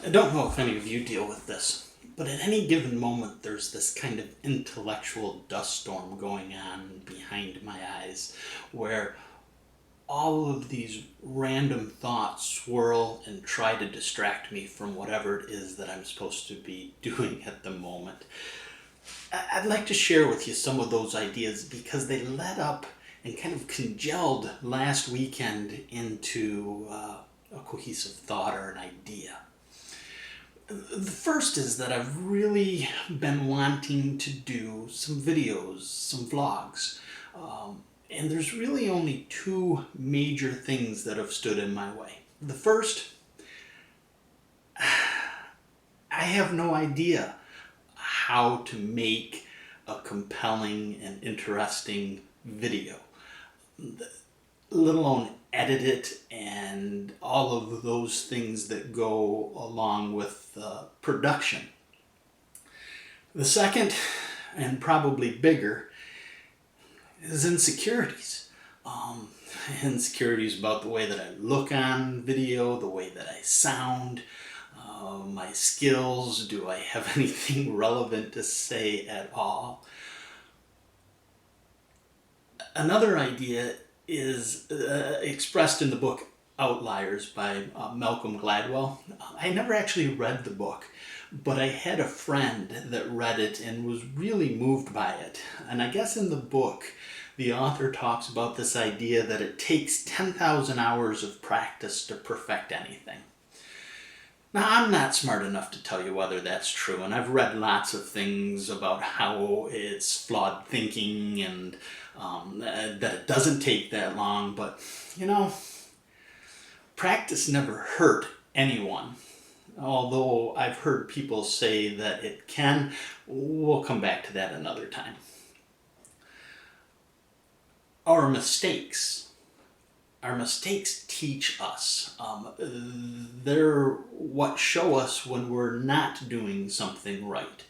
I don't know if any of you deal with this, but at any given moment there's this kind of intellectual dust storm going on behind my eyes where all of these random thoughts swirl and try to distract me from whatever it is that I'm supposed to be doing at the moment. I'd like to share with you some of those ideas because they led up and kind of congealed last weekend into a cohesive thought or an idea. The first is that I've really been wanting to do some videos, some vlogs. And there's really only two major things that have stood in my way. The first, I have no idea how to make a compelling and interesting video, let alone edit it and all of those things that go along with production. The second, and probably bigger, is insecurities. Insecurities about the way that I look on video, the way that I sound, my skills. Do I have anything relevant to say at all? Another idea is expressed in the book Outliers by Malcolm Gladwell. I never actually read the book, but I had a friend that read it and was really moved by it. And I guess in the book, the author talks about this idea that it takes 10,000 hours of practice to perfect anything. Now, I'm not smart enough to tell you whether that's true, and I've read lots of things about how it's flawed thinking and that it doesn't take that long, but practice never hurt anyone. Although I've heard people say that it can. We'll come back to that another time. Our mistakes teach us. They're what show us when we're not doing something right.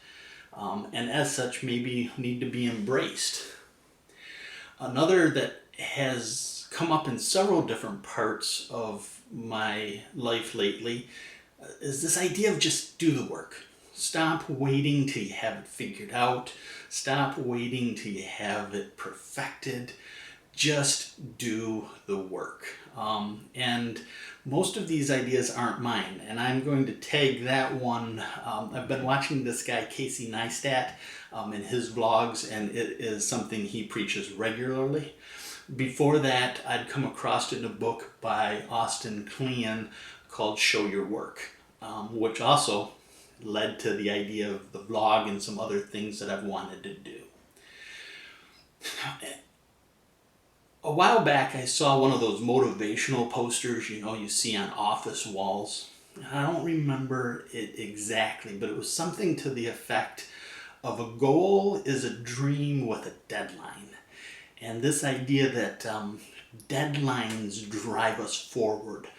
And as such, maybe need to be embraced. Another that has come up in several different parts of my life lately is this idea of just do the work. Stop waiting till you have it figured out. Stop waiting till you have it perfected. Just do the work. And most of these ideas aren't mine, and I'm going to tag that one. I've been watching this guy, Casey Neistat, in his vlogs, and it is something he preaches regularly. Before that, I'd come across it in a book by Austin Kleon called Show Your Work, which also led to the idea of the vlog and some other things that I've wanted to do. A while back, I saw one of those motivational posters, you see on office walls. I don't remember it exactly, but it was something to the effect of a goal is a dream with a deadline. And this idea that deadlines drive us forward.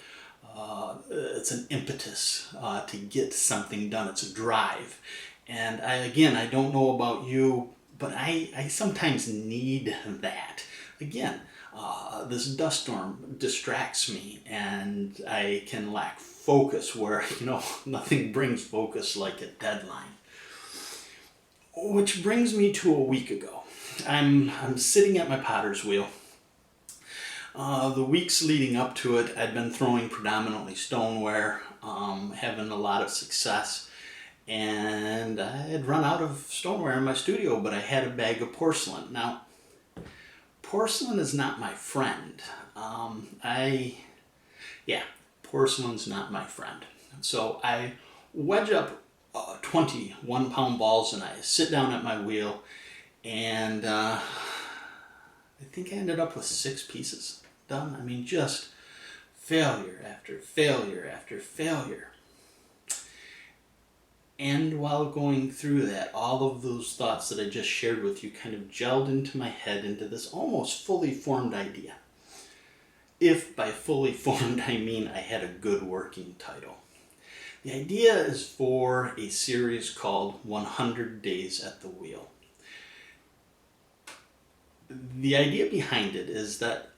It's an impetus to get something done. It's a drive. And I don't know about you, but I sometimes need that. Again, this dust storm distracts me and I can lack focus where, nothing brings focus like a deadline. Which brings me to a week ago. I'm sitting at my potter's wheel. The weeks leading up to it, I'd been throwing predominantly stoneware, having a lot of success. And I had run out of stoneware in my studio, but I had a bag of porcelain. Now, porcelain is not my friend. Porcelain's not my friend. So I wedge up 20 one-pound balls and I sit down at my wheel, and I think I ended up with 6 pieces done. I mean, just failure after failure after failure. And while going through that, all of those thoughts that I just shared with you kind of gelled into my head into this almost fully formed idea. If by fully formed I mean I had a good working title. The idea is for a series called 100 Days at the Wheel. The idea behind it is that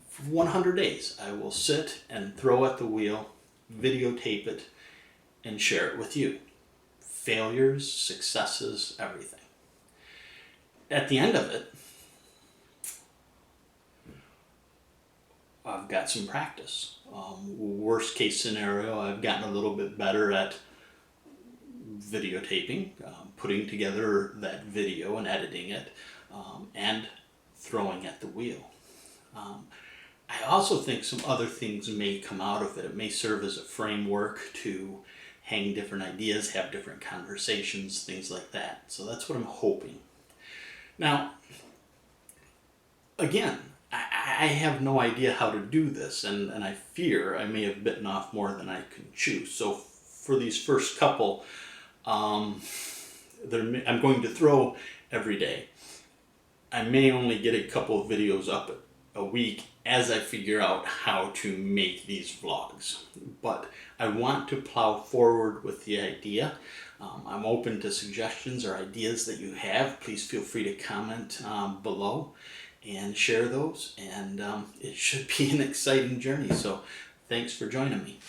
for 100 days I will sit and throw at the wheel, videotape it, and share it with you. Failures, successes, everything. At the end of it, I've got some practice. Worst case scenario, I've gotten a little bit better at videotaping, putting together that video and editing it, and throwing at the wheel. I also think some other things may come out of it. It may serve as a framework to hang different ideas, have different conversations, things like that. So that's what I'm hoping. Now, again, I have no idea how to do this, and I fear I may have bitten off more than I can chew. So for these first couple, I'm going to throw every day. I may only get a couple of videos up a week as I figure out how to make these vlogs. But I want to plow forward with the idea. I'm open to suggestions or ideas that you have. Please feel free to comment below and share those. And it should be an exciting journey. So thanks for joining me.